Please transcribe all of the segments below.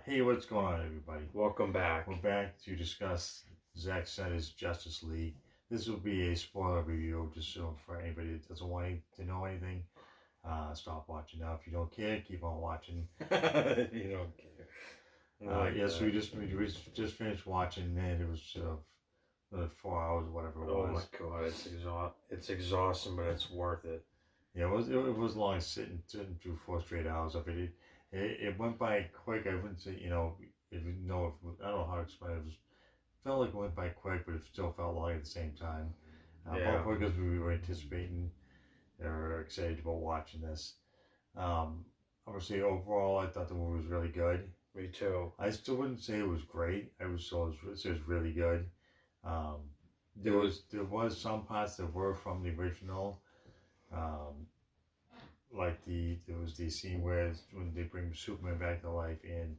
Hey, what's going on, everybody? Welcome back. We're back to discuss Zack Snyder's Justice League. This will be a spoiler review, just so for anybody that doesn't want to know anything, stop watching now. If you don't care, keep on watching. You don't care. So we just finished watching, and it was 4 hours, whatever it was. Oh my god, it's exhausting, but it's worth it. Yeah, it was long sitting through 4 straight hours of it. It went by quick. I wouldn't say, I don't know how to explain it. It felt like it went by quick, but it still felt long at the same time. Both because we were anticipating or excited about watching this. Obviously, overall, I thought the movie was really good. Me too. I still wouldn't say it was great. It was really good. There was some parts that were from the original. Like there was the scene when they bring Superman back to life and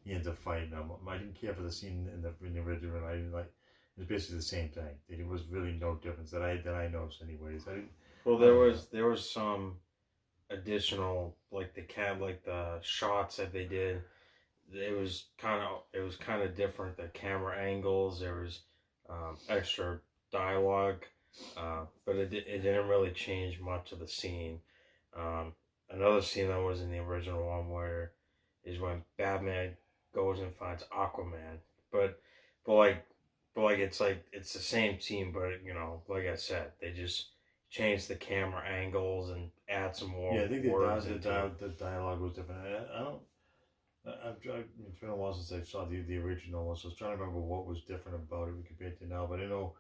he ends up fighting them. I didn't care for the scene in the original. I didn't like. It was basically the same thing. There was really no difference that I noticed, anyways. There was some additional like the shots that they did. It was kind of different. The camera angles. There was extra dialogue, but it didn't really change much of the scene. Another scene that was in the original one where is when Batman goes and finds Aquaman, but it's the same scene, but like I said, they just changed the camera angles and add some more. Yeah, I think the dialogue was different. It's been a while since I saw the original one, so I was trying to remember what was different about it compared to now. But I know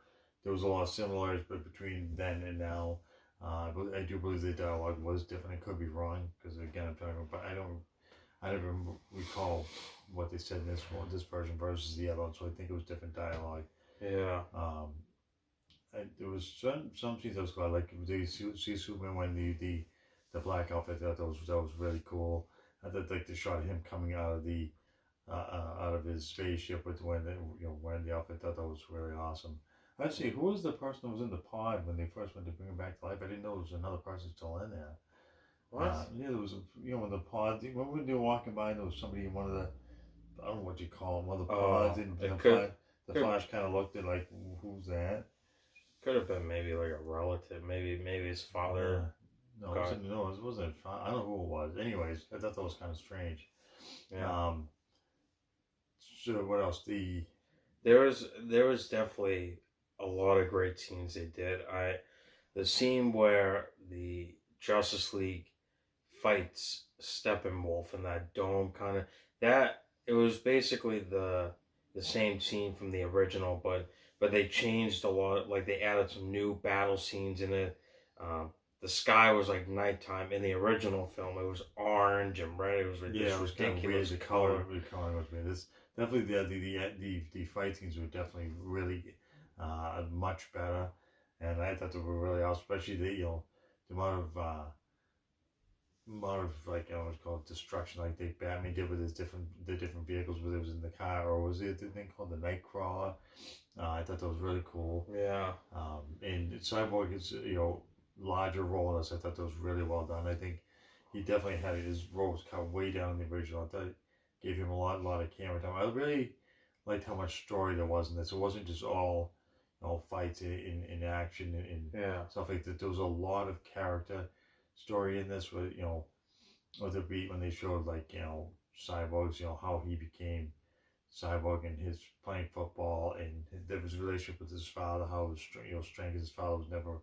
there was a lot of similarities, but between then and now. But I do believe the dialogue was different. I could be wrong because again, I'm talking about. I don't recall what they said in this version versus the other one. So I think it was different dialogue. Yeah. There was some scenes that was cool. Like they see Superman when the black outfit. I thought that was really cool. I thought like the shot of him coming out of his spaceship with wearing the outfit. I thought that was really awesome. Actually, who was the person that was in the pod when they first went to bring him back to life? I didn't know there was another person still in there. What? There was in the pod. Remember when they were walking by and there was somebody in one of the, I don't know what you call them, one of the pods, and the Flash kind of looked at like, who's that? Could have been maybe like a relative, maybe his father. No, it wasn't. I don't know who it was. Anyways, I thought that was kind of strange. Yeah. So what else? There was definitely a lot of great scenes they did. The scene where the Justice League fights Steppenwolf in that dome it was basically the same scene from the original, but they changed a lot. Like they added some new battle scenes in it. The sky was like nighttime. In the original film, it was orange and red. It was ridiculous kind of weird. The color was weird. This definitely the fight scenes were definitely really much better, and I thought they were really awesome. Especially the amount of like I would call it destruction like Batman did with the different vehicles, whether it was in the car or was it the thing called the Nightcrawler. I thought that was really cool. Yeah. And Cyborg is larger role in this. I thought that was really well done. I think he definitely had his role was cut way down in the original. I thought it gave him a lot of camera time. I really liked how much story there was in this. It wasn't just all fights in action and stuff like that. There was a lot of character story in this. With whether it be when they showed like Cyborg's how he became Cyborg and his playing football and his relationship with his father, how it was strange his father was never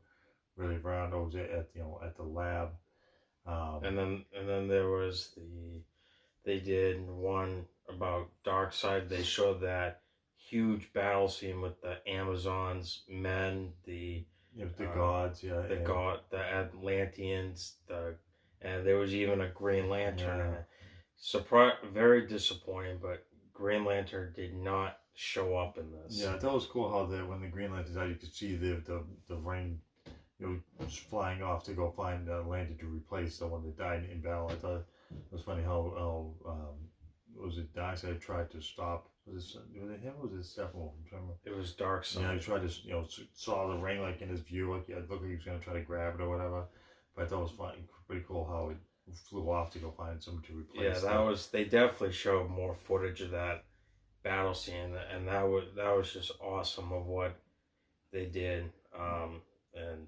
really around. I was at the lab. And then there was they did one about Darkseid. They showed that huge battle scene with the Amazons, men, the gods, the Atlanteans, and there was even a Green Lantern. Yeah. Very disappointing, but Green Lantern did not show up in this. Yeah, that was cool how when the Green Lantern died, you could see the ring, just flying off to go find Lantern to replace the one that died in battle. I thought it was funny how was it Darkseid tried to stop. Was it him or was it Steppenwolf? I'm trying to remember. It was Darkseid. Yeah, he tried to saw the ring like in his view, like it looked like he was gonna try to grab it or whatever. But I thought it was pretty cool how flew off to go find someone to Yeah, replace that was, they definitely showed more footage of that battle scene, and that was just awesome of what they did. And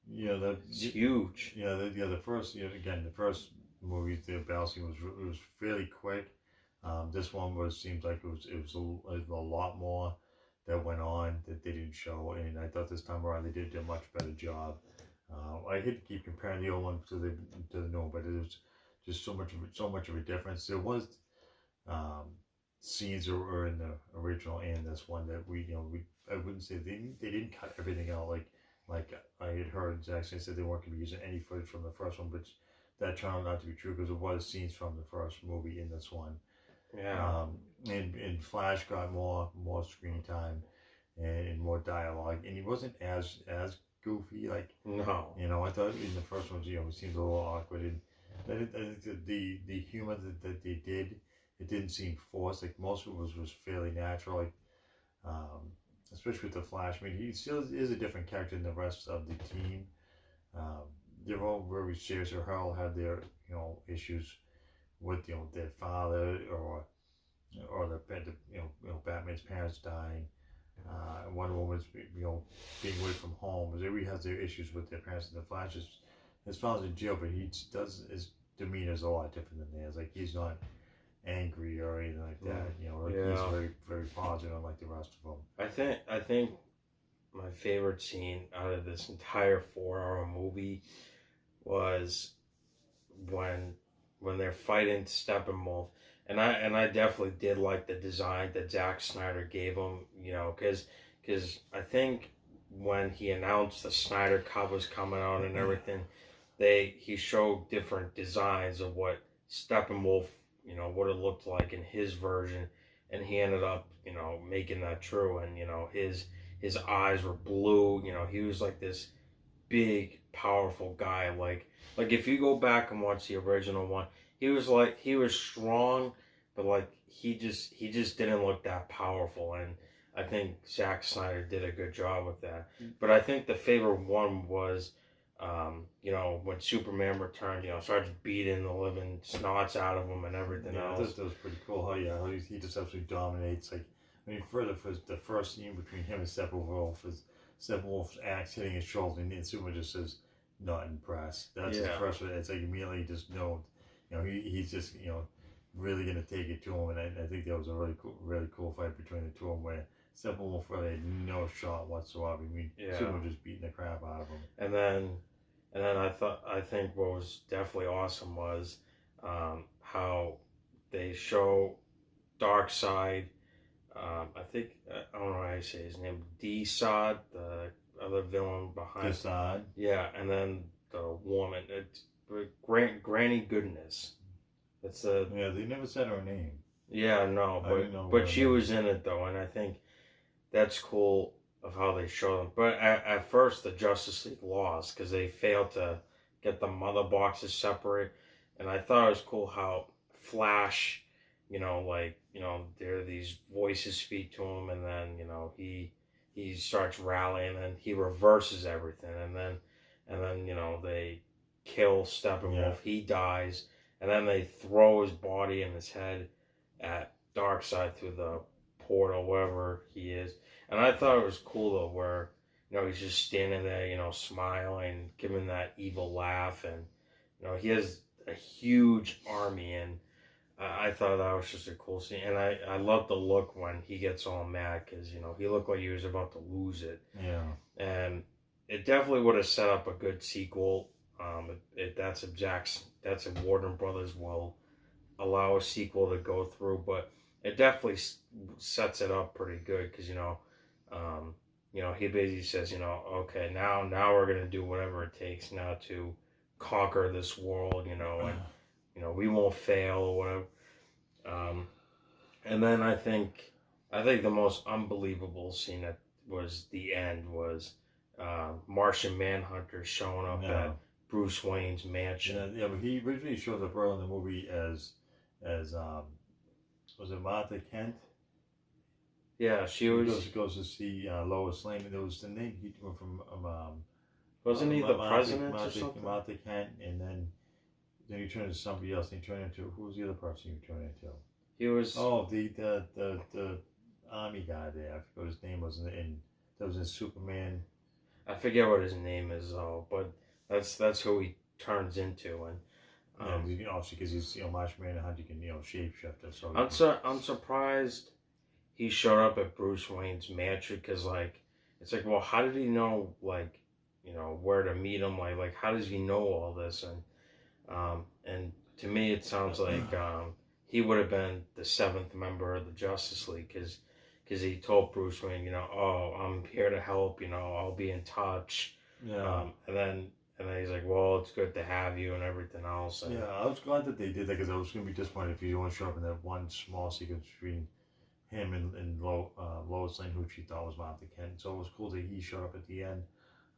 Yeah, it's huge. the first, again, the first movie, the battle scene was fairly quick. This one seems like it was a lot more that went on that they didn't show, and I thought this time around they did a much better job. I hate to keep comparing the old one to the new one, but it was just so much of a difference. There was um, scenes that were in the original and this one that I wouldn't say they didn't cut everything out like I had heard Zack said they weren't going to be using any footage from the first one, but that turned out not to be true because there was scenes from the first movie in this one. Yeah. And Flash got more screen time and more dialogue, and he wasn't as goofy. Like, No. I thought in the first one, it seemed a little awkward, and I think that the humor that they did, it didn't seem forced. Like most of it was fairly natural. Like, especially with the Flash. I mean, he still is a different character than the rest of the team. Um, they're all very serious, or all have their issues with their father or Batman's parents dying. Wonder Woman's being away from home. Everybody has their issues with their parents. And the Flash his father's in jail, but his demeanor is a lot different than theirs. Like he's not angry or anything like that. He's very very positive, unlike the rest of them. I think my favorite scene out of this entire 4-hour movie was when they're fighting Steppenwolf, and I definitely did like the design that Zack Snyder gave him, because I think when he announced the Snyder Cut was coming out and everything, he showed different designs of what Steppenwolf, what it looked like in his version, and he ended up, making that true, and his eyes were blue, he was like this big, powerful guy, like if you go back and watch the original one, he was strong, but like he just didn't look that powerful, and I think Zack Snyder did a good job with that. But I think the favorite one was, when Superman returned, starts beating the living snots out of him and everything else. That was pretty cool. How he just absolutely dominates. Like, I mean, for the first scene between him and Steppenwolf is Steppenwolf's axe hitting his shoulder, and Superman just says, "Not impressed." That's the first one. It's like immediately just he's just really gonna take it to him, and I think that was a really cool fight between the two of them where Steppenwolf really had no shot whatsoever. I mean, Superman just beating the crap out of him. And then I think what was definitely awesome was how they show Darkseid. I think I don't know how you say his name. D-Sod, the other villain behind. D-Sod. Yeah, and then the woman, Granny Goodness. It's a. Yeah, they never said her name. Yeah, no, but she was in it though, and I think that's cool of how they show them. But at first, the Justice League lost because they failed to get the mother boxes separate, and I thought it was cool how Flash, there are these voices speak to him, and then he starts rallying, and he reverses everything, and then they kill Steppenwolf. Yeah. He dies, and then they throw his body and his head at Darkseid through the portal, wherever he is. And I thought it was cool though, where he's just standing there, smiling, giving that evil laugh, and he has a huge army, and I thought that was just a cool scene. And I love the look when he gets all mad because he looked like he was about to lose it. Yeah. And it definitely would have set up a good sequel. That's a Warner Brothers will allow a sequel to go through, but it definitely sets it up pretty good because he basically says okay, now we're gonna do whatever it takes now to conquer this world, and we won't fail or whatever. And then I think the most unbelievable scene that was the end was Martian Manhunter showing up at Bruce Wayne's mansion. Yeah, but he originally showed up early in the movie as was it Martha Kent? Yeah, she was. Goes to see Lois Lane. There was the name he went from. Wasn't he the president or something? Martha Kent, and then Then you turn into somebody else. Then you turn into who was the other person you turn into? He was. Oh, the army guy there. I forgot his name was in. That was in Superman. I forget what his name is though, but that's who he turns into, and Obviously because he's Martian Manhunter, you can shapeshifter. So I'm surprised he showed up at Bruce Wayne's mansion because it's like, well, how did he know where to meet him? Like how does he know all this? And to me it sounds like he would have been the seventh member of the Justice League because he told Bruce Wayne, oh, I'm here to help, I'll be in touch. Yeah. And then he's like, well, it's good to have you and everything else. And yeah, I was glad that they did that because I was going to be disappointed if you only show up in that one small sequence between him and Lois Lane, who she thought was Martha Kent. So it was cool that he showed up at the end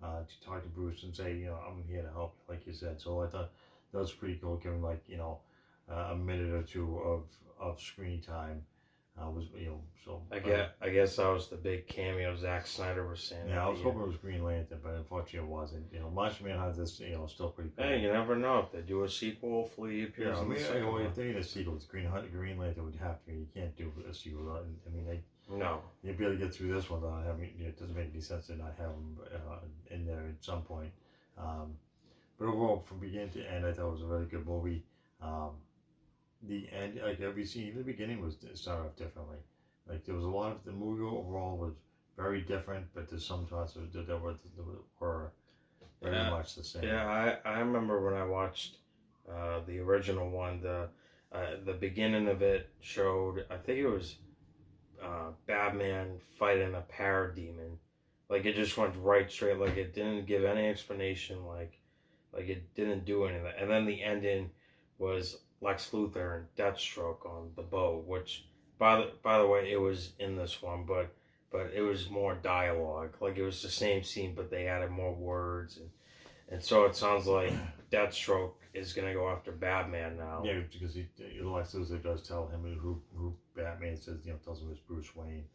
to talk to Bruce and say, I'm here to help, like you said. So I thought that was pretty cool, giving a minute or two of screen time. So I guess that was the big cameo Zack Snyder was saying. Yeah, I was hoping it was Green Lantern, but unfortunately it wasn't. Martian Manhunter is still pretty cool. Hey, you never know if they do a sequel. Hopefully he appears. If they need a sequel, it's Green Lantern would have to be. You can't do a sequel. No. You'd be able to get through this one without having. It doesn't make any sense to not have them in there at some point. But overall, from beginning to end, I thought it was a really good movie. The end, the beginning started off differently. Like there was a lot of the movie overall was very different, but there's some parts that were very much the same. Yeah, I remember when I watched the original one. The beginning of it showed, I think it was Batman fighting a parademon. Like it just went right straight. Like it didn't give any explanation. Like it didn't do anything. And then the ending was Lex Luthor and Deathstroke on the boat, which by the way, it was in this one, but it was more dialogue. Like it was the same scene, but they added more words, and so it sounds like Deathstroke is gonna go after Batman now. Yeah, because Lex Luthor does tell him who Batman says, tells him it's Bruce Wayne.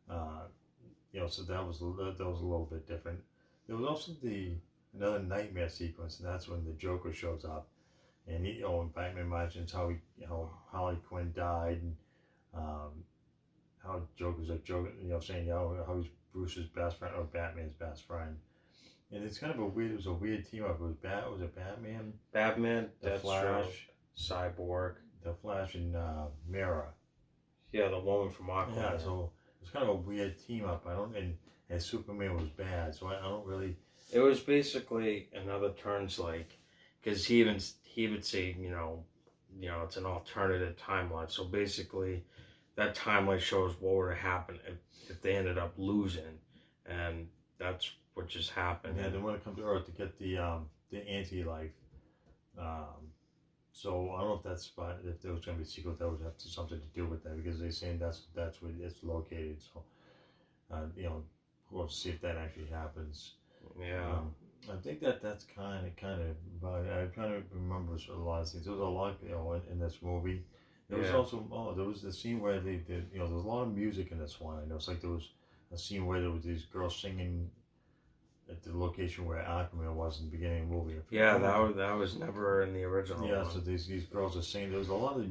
So that was a little bit different. There was also another nightmare sequence, and that's when the Joker shows up. And and Batman mentions how Harley Quinn died, and how Joker's saying how he's Bruce's best friend or Batman's best friend, and it's kind of it was a weird team up. Was it Batman, the Flash, Cyborg, the Flash, and Mera. Yeah, the woman from Aquaman. Yeah, so it's kind of a weird team up. And Superman was bad, so I don't really. It was basically another turns because he would say, it's an alternative timeline. So basically, that timeline shows what would have happened if they ended up losing, and that's what just happened. Yeah, they want to come to Earth to get the anti-life. So I don't know if there was going to be a sequel that would have something to do with that, because they're saying that's where it's located. So we'll see if that actually happens. Yeah. I think that's kind of. I kind of remember a lot of things. There was a lot, in this movie. There was also there was the scene where they did. There was a lot of music in this one. I know it's like there was a scene where there was these girls singing at the location where Aquaman was in the beginning of the movie. Yeah, that was never in the original. Yeah, one. so these girls are singing. There was a lot of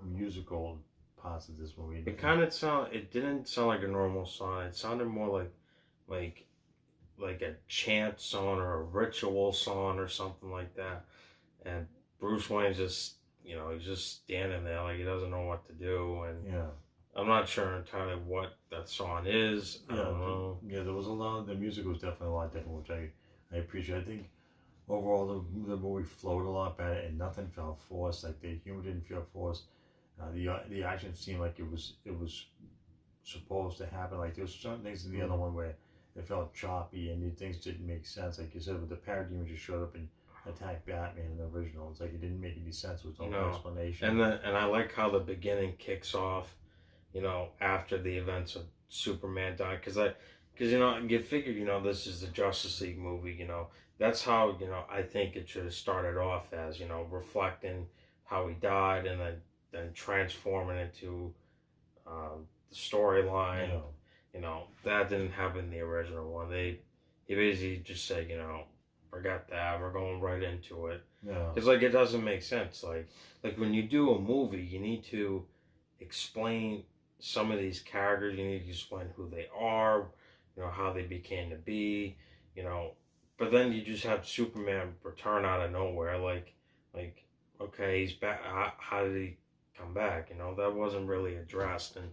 musical parts of this movie. It didn't sound like a normal song. It sounded more like a chant song or a ritual song or something like that. And Bruce Wayne's just, he's just standing there like he doesn't know what to do. And yeah, I'm not sure entirely what that song is. I don't know. There was a lot. The music was definitely a lot different, which I appreciate. I think overall the movie flowed a lot better, and nothing felt forced. Like the humor didn't feel forced. The action seemed like it was supposed to happen. Like there was certain things in the other one where it felt choppy and things didn't make sense. Like you said, with the parademon just showed up and attacked Batman in the original. It's like it didn't make any sense with no explanation. And I like how the beginning kicks off, after the events of Superman died, because you figure, this is the Justice League movie, that's how, I think it should have started off as, reflecting how he died and then transforming into the storyline. Yeah. That didn't happen in the original one. He basically just said, forget that. We're going right into it. Yeah. Because like it doesn't make sense. Like when you do a movie, you need to explain some of these characters. You need to explain who they are, you know, how they became to be, you know. But then you just have Superman return out of nowhere. Like okay, he's back. How did he come back? You know, that wasn't really addressed, and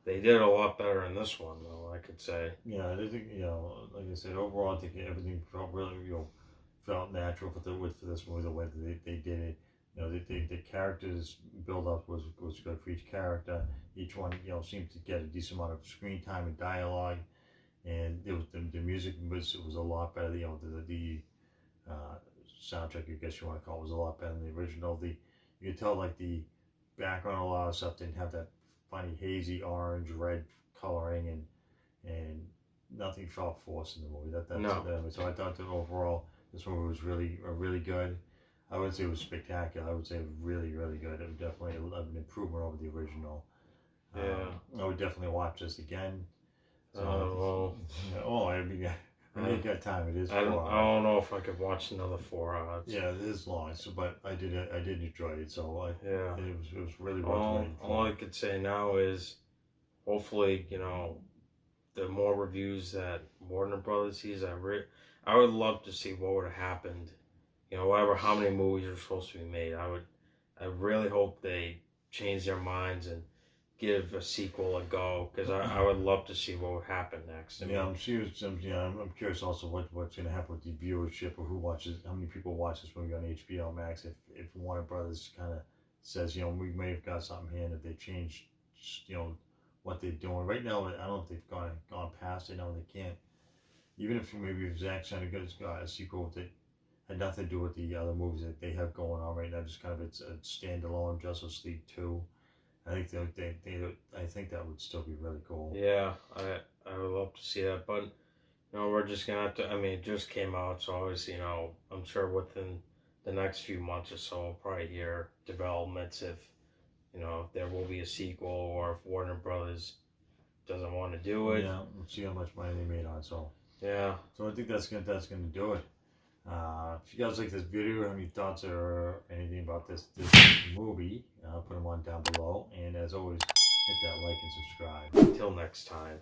they did a lot better in this one, though. I could say. Yeah, I think, you know, like I said, overall, I think everything felt really, felt natural for this movie, the way that they did it. You know, the characters build up was good for each character. Each one, seemed to get a decent amount of screen time and dialogue, and it was the music was a lot better. You know, the uh, soundtrack, I guess you want to call it, was a lot better than the original. You could tell like the background, a lot of stuff didn't have that funny hazy orange red coloring, and nothing felt forced in the movie. So I thought that overall this movie was really good. I wouldn't say it was spectacular. I would say it was really good. It was definitely an improvement over the original. Yeah. I would definitely watch this again. So, I mean, I ain't got time. It is 4 hours. I don't know if I could watch another 4 hours. Yeah, it is long. So, but I did enjoy it. So yeah, it was really worth waiting for. All I could say now is, hopefully, you know, the more reviews that Warner Brothers sees, I would love to see what would have happened. You know, how many movies are supposed to be made. I really hope they change their minds and give a sequel a go, because I would love to see what would happen next. I'm curious also what's going to happen with the viewership, or how many people watch this movie on HBO Max. If Warner Brothers kind of says, we may have got something here, and if they change, what they're doing right now, I don't know if they've gone past it. No, they can't. Even if Zack Snyder got a sequel that had nothing to do with the other movies that they have going on right now, just kind of it's a standalone Justice League 2. I think that would still be really cool. Yeah, I would love to see that, but we're just gonna have to. I mean, it just came out, so obviously, I'm sure within the next few months or so, we'll probably hear developments if there will be a sequel, or if Warner Brothers doesn't want to do it. Yeah, we'll see how much money they made on it. So yeah. So I think that's gonna do it. If you guys like this video, have any thoughts or anything about this movie, put them on down below. And as always, hit that like and subscribe. Until next time.